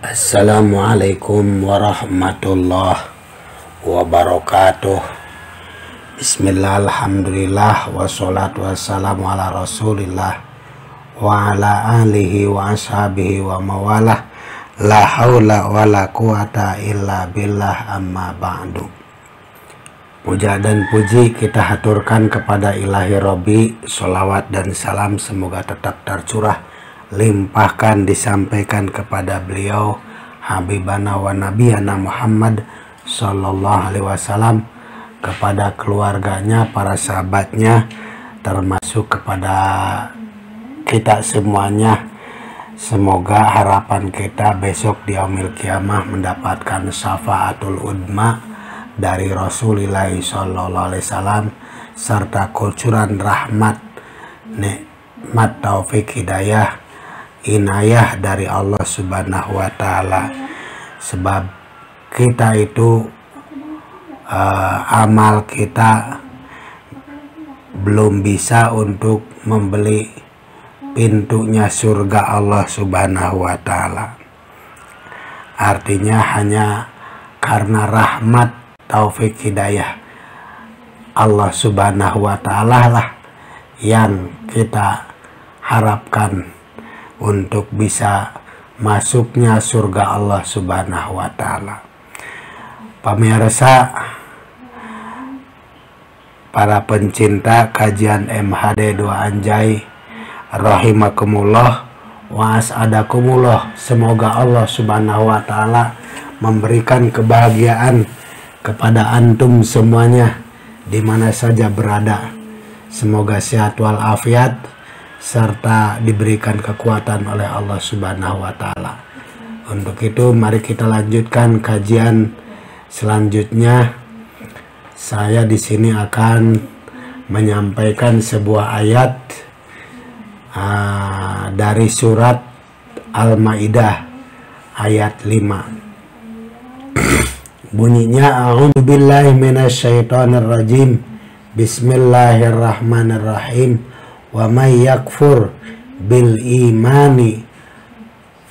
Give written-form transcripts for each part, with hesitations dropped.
Assalamualaikum warahmatullahi wabarakatuh. Bismillah, alhamdulillah, wassalatu wassalamu ala rasulillah wa ala alihi wa ashabihi wa mawalah. La haula wa la quwata illa billah, amma ba'du. Puja dan puji kita haturkan kepada Ilahi Robbi. Sholawat dan salam semoga tetap tercurah, limpahkan, disampaikan kepada beliau Habibana wa Nabiyana Muhammad Sallallahu Alaihi Wasallam, kepada keluarganya, para sahabatnya, termasuk kepada kita semuanya. Semoga harapan kita besok di yaumil qiyamah mendapatkan syafaatul udma dari Rasulullah Sallallahu Alaihi Wasallam, serta kucuran rahmat, nikmat, taufik, hidayah, inayah dari Allah Subhanahu wa Ta'ala. Sebab kita itu amal kita belum bisa untuk membeli pintunya surga Allah Subhanahu wa Ta'ala. Artinya hanya karena rahmat, taufik, hidayah Allah Subhanahu wa Ta'ala lah yang kita harapkan untuk bisa masuknya surga Allah Subhanahu wa Ta'ala. Pemirsa, para pencinta kajian MHD 2 Anjay, rahimakumullah wa as'adakumullah. Semoga Allah Subhanahu wa Ta'ala memberikan kebahagiaan kepada antum semuanya di mana saja berada. Semoga sehat walafiat serta diberikan kekuatan oleh Allah Subhanahu wa Ta'ala. Untuk itu mari kita lanjutkan kajian selanjutnya. Saya di sini akan menyampaikan sebuah ayat dari surat Al-Maidah ayat 5. Bunyinya, a'udzubillahi minasyaitonirrajim, bismillahirrahmanirrahim. Wa may yakfur bil imani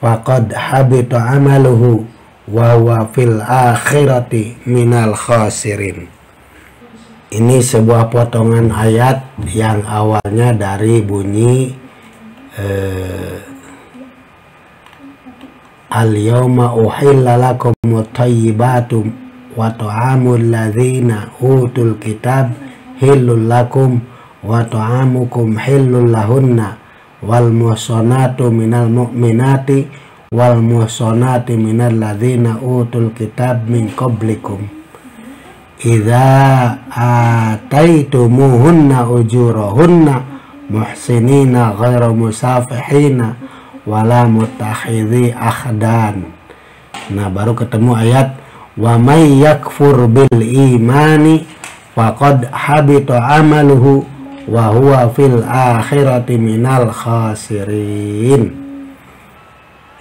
faqad habita amaluhu wa huwa fil akhirati minal khasirin. Ini sebuah potongan ayat yang awalnya dari bunyi al-yawma uhilla lakumut thayyibatu wa ta'amul ladzina utul kitab hillul lakum wa ta'amukum hillul lahunna wal muhsanatu minal mu'minati wal muhsanati minal ladzina utul kitab min qablikum idza ataitumuhunna ujurahunna muhsinina ghairu musafihina wala mutakhidhi akhdan. Nah, baru ketemu ayat wa may yakfur bil imani faqad habita amaluhu wa huwa fil akhirati minal khasirin.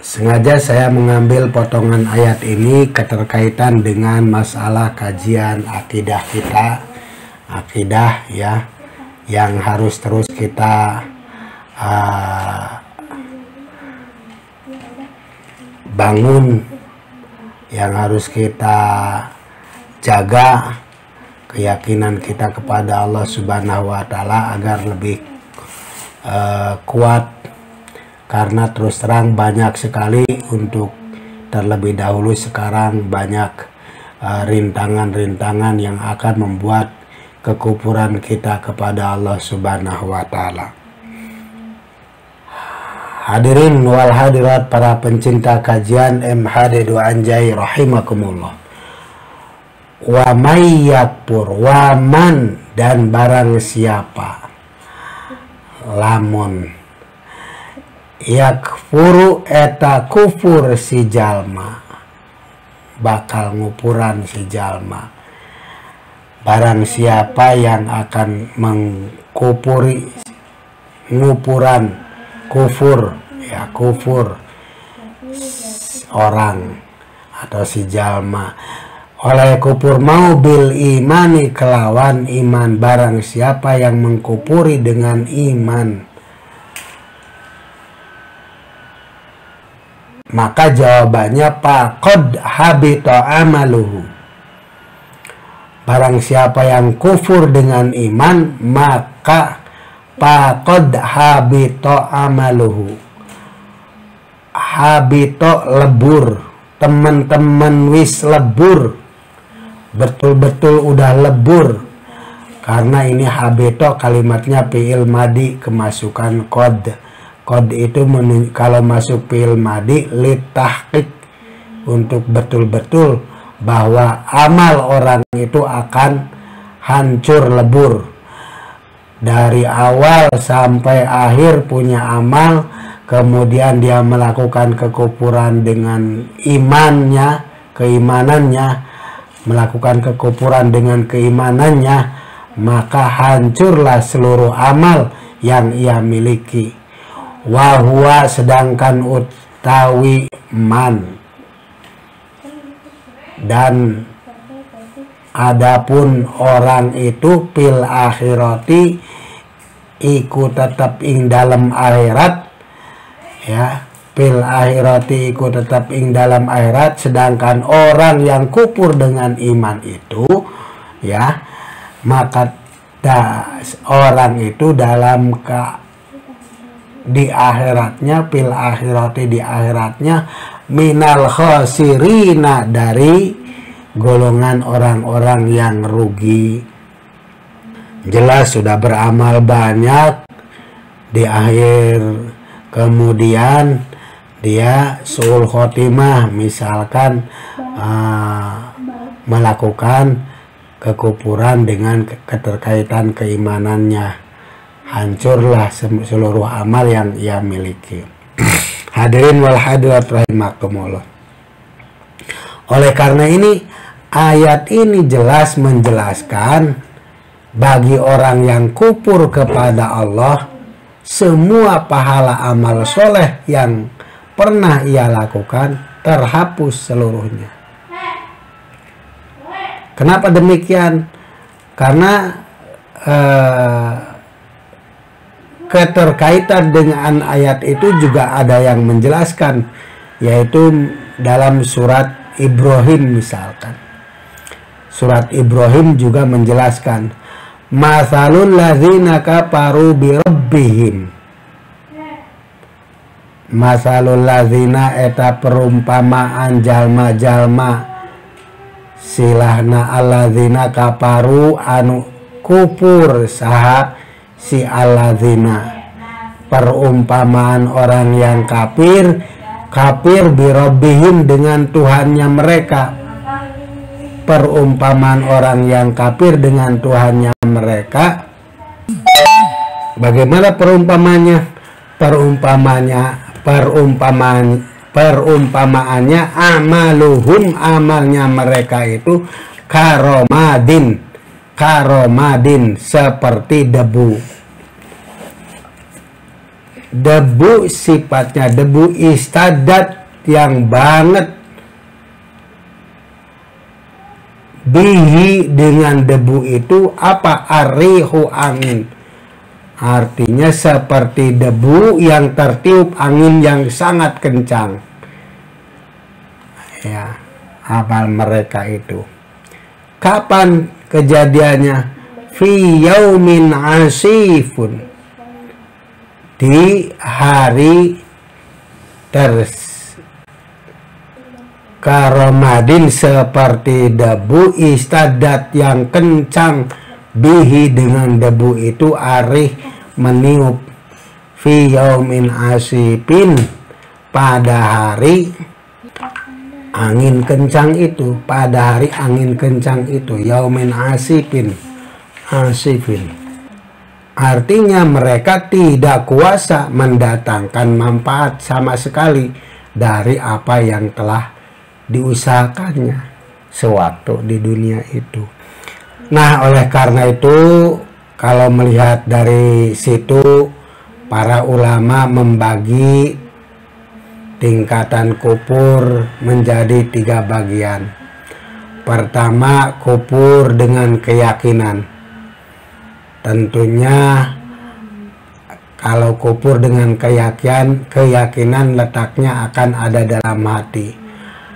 Sengaja saya mengambil potongan ayat ini keterkaitan dengan masalah kajian akidah kita, akidah ya, yang harus terus kita bangun, yang harus kita jaga keyakinan kita kepada Allah Subhanahu wa Ta'ala agar lebih kuat, karena terus terang banyak sekali untuk terlebih dahulu sekarang banyak rintangan-rintangan yang akan membuat kekufuran kita kepada Allah Subhanahu wa Ta'ala. Hadirin wal hadirat, para pencinta kajian MHD 2 Anjay, rahimakumullah. Wa may yakfur, waman, dan barang siapa, lamun yakfuru eta kufur si jalma, bakal ngupuran si jalma. Barang siapa yang akan mengkupuri, ngupuran, kufur ya, kufur orang atau si jalma oleh kufur mau bil imani kelawan iman. Barang siapa yang mengkupuri dengan iman, Maka jawabannya faqad habita amaluhu. Barang siapa yang kufur dengan iman, maka faqad habita amaluhu. Habita lebur, teman-teman wis lebur, betul-betul udah lebur. Karena ini habita kalimatnya fi'il madi kemasukan qad. Qad itu kalau masuk fi'il madi litahqiq, untuk betul-betul bahwa amal orang itu akan hancur lebur. Dari awal sampai akhir punya amal, kemudian dia melakukan kekufuran dengan imannya, keimanannya, melakukan kekufuran dengan keimanannya, maka hancurlah seluruh amal yang ia miliki. Wahwa, sedangkan utawi man, dan adapun orang itu fil akhirati iku tetap ing dalam akhirat, ya, fil akhirati iku tetap ing dalam akhirat. Sedangkan orang yang kufur dengan iman itu, ya, maka orang itu dalam di akhiratnya, fil akhirati di akhiratnya, minal khosirina, dari golongan orang-orang yang rugi. Jelas sudah beramal banyak di akhir, kemudian dia suul khotimah, misalkan melakukan kekufuran dengan keterkaitan keimanannya, hancurlah seluruh amal yang ia miliki. Hadirin wal hadirat rahimakumullah. Oleh karena ini, ayat ini jelas menjelaskan bagi orang yang kufur kepada Allah, semua pahala amal soleh yang pernah ia lakukan terhapus seluruhnya. Kenapa demikian? Karena keterkaitan dengan ayat itu juga ada yang menjelaskan, yaitu dalam surat Ibrahim misalkan. Surat Ibrahim juga menjelaskan, masalul ladzina kafaru bi rabbihim. Masalul ladzina eta perumpamaan jalma-jalma silahna alladzina kafaru anu kufur saha si alladzina, perumpamaan orang yang kafir birabbihim dengan Tuhannya mereka. Perumpamaan orang yang kafir dengan Tuhannya mereka, bagaimana perumpamannya? Perumpamaannya amaluhum, amalnya mereka itu karomadin, seperti debu. Debu sifatnya debu istadat yang banget, bihi dengan debu itu apa? Arihu, angin. Artinya seperti debu yang tertiup angin yang sangat kencang. Ya, amal mereka itu. Kapan kejadiannya? Fi yaumin asifun, di hari karomadin, seperti debu istadat yang kencang, bihi dengan debu itu, arih meniup, fi yaumin asifin, pada hari angin kencang itu, pada hari angin kencang itu, yaumin asifin. Artinya mereka tidak kuasa mendatangkan manfaat sama sekali dari apa yang telah diusahakannya sewaktu di dunia itu. Nah, oleh karena itu, kalau melihat dari situ, para ulama membagi tingkatan kufur menjadi 3 bagian. Pertama, kufur dengan keyakinan. Tentunya Kalau kufur dengan keyakinan letaknya akan ada dalam hati.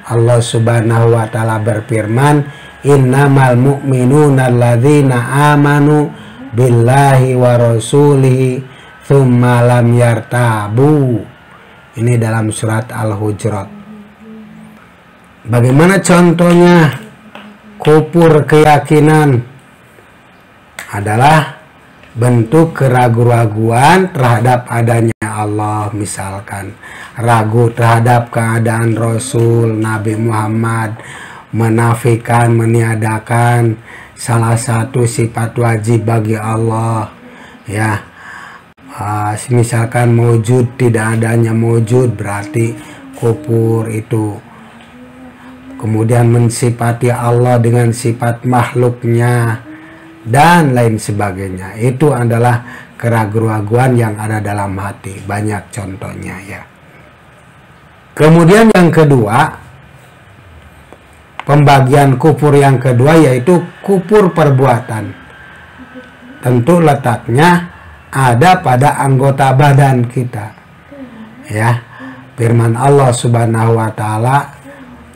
Allah Subhanahu wa taala berfirman, innamal mu'minuna alladzina amanu billahi wa rasulihi tsumma lam yartabu. Ini dalam surat Al-Hujurat. Bagaimana contohnya kufur keyakinan? Adalah bentuk keraguan-raguan terhadap adanya Allah, misalkan ragu terhadap keadaan Rasul Nabi Muhammad, menafikan, meniadakan salah satu sifat wajib bagi Allah, ya. Misalkan mewujud, tidak adanya mewujud, berarti kufur itu. Kemudian mensifati Allah dengan sifat makhluknya dan lain sebagainya. Itu adalah keraguan-raguan yang ada dalam hati. Banyak contohnya, ya. Kemudian yang kedua, pembagian kufur yang kedua yaitu kufur perbuatan. Tentu letaknya ada pada anggota badan kita, ya. Firman Allah Subhanahu wa taala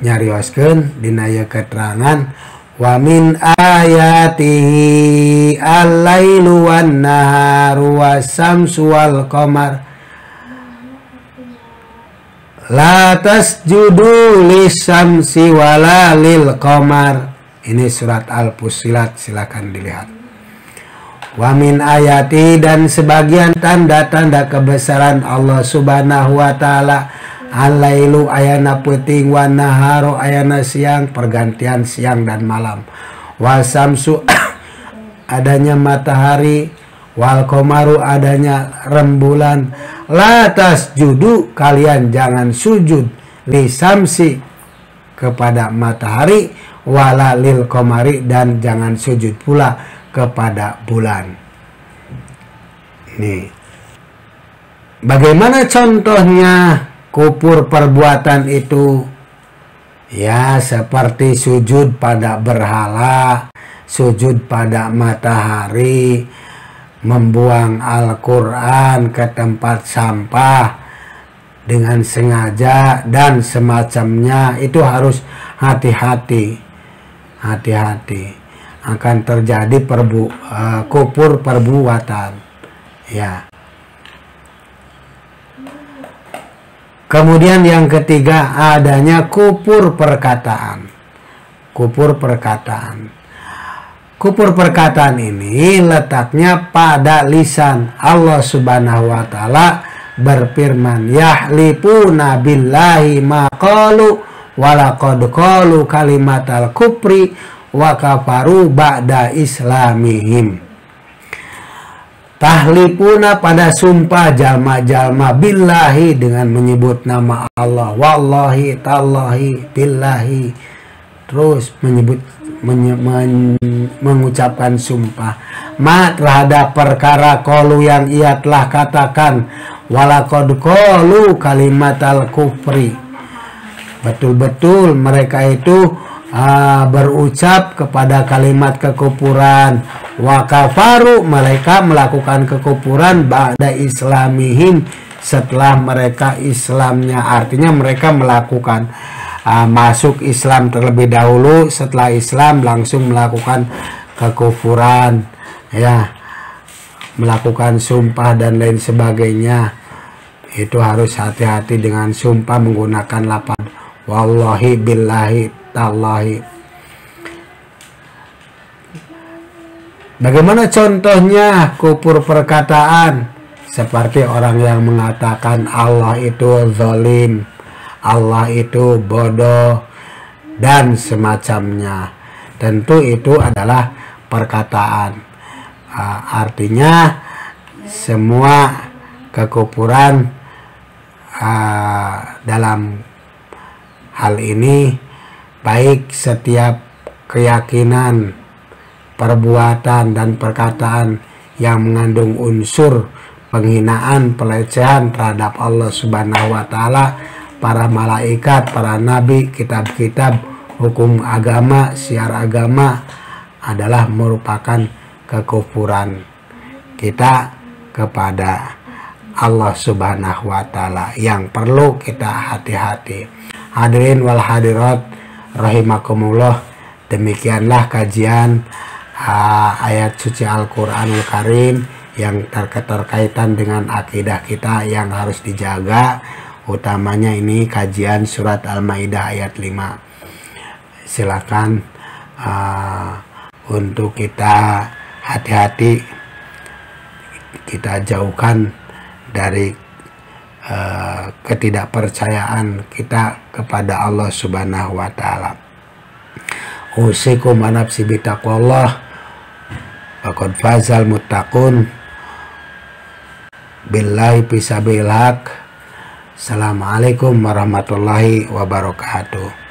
nyarioskeun dina ieu keterangan, wa min ayatihi al-lailu wan naharu was-samsu wal qamar la tasjudu lis-samsi wala lil qamar. Ini surat Al-Fussilat, silakan dilihat. Wa min ayati, dan sebagian tanda-tanda kebesaran Allah Subhanahu wa taala, al-lailu ayana peuting, wan naharu ayana siang, pergantian siang dan malam, wasamsu adanya matahari, wal qamaru adanya rembulan, la tasjudu kalian jangan sujud, li samsi kepada matahari, wala lil qamari dan jangan sujud pula kepada bulan. Nih, bagaimana contohnya kufur perbuatan itu? Ya, seperti sujud pada berhala, sujud pada matahari, membuang Al-Quran ke tempat sampah dengan sengaja dan semacamnya. Itu harus hati-hati. Hati-hati. Akan terjadi kufur perbuatan, ya. Kemudian yang ketiga, adanya kufur perkataan. Kufur perkataan. Kufur perkataan ini letaknya pada lisan. Allah Subhanahu wa taala berfirman, yahlifuna billahi ma qalu wa laqad qalu kalimatal kufri wa kafaru ba'da islamihim. Tahlifuna pada sumpah jalma-jalma billahi dengan menyebut nama Allah, wallahi, tallahi, billahi, terus mengucapkan sumpah ma terhadap perkara qalu yang ia telah katakan, walaqad qalu kalimatal kufri, betul-betul mereka itu berucap kepada kalimat kekufuran, wa kafaru mereka melakukan kekufuran ba'da islamihim setelah mereka Islamnya. Artinya mereka melakukan masuk Islam terlebih dahulu, setelah Islam langsung melakukan kekufuran, ya, melakukan sumpah dan lain sebagainya. Itu harus hati-hati dengan sumpah menggunakan lafaz wallahi, billahi, tallahi. Bagaimana contohnya kufur perkataan? Seperti orang yang mengatakan Allah itu zalim, Allah itu bodoh, dan semacamnya. Tentu itu adalah perkataan. Artinya semua kekufuran dalam hal ini, baik setiap keyakinan, perbuatan, dan perkataan yang mengandung unsur penghinaan, pelecehan terhadap Allah Subhanahu wa taala, para malaikat, para nabi, kitab-kitab, hukum agama, syiar agama, adalah merupakan kekufuran kita kepada Allah Subhanahu wa Ta'ala yang perlu kita hati-hati. Hadirin wal hadirat rahimakumullah, demikianlah kajian ayat suci Al-Qur'anul Karim yang terkaitan dengan akidah kita yang harus dijaga, utamanya ini kajian surat Al-Maidah ayat 5. Silakan untuk kita hati-hati, kita jauhkan dari ketidakpercayaan kita kepada Allah Subhanahu wa Ta'ala. Usikum wa nafsi bitaqwallah faqad fazal muttaqun billahi fisabilillah. Assalamualaikum warahmatullahi wabarakatuh.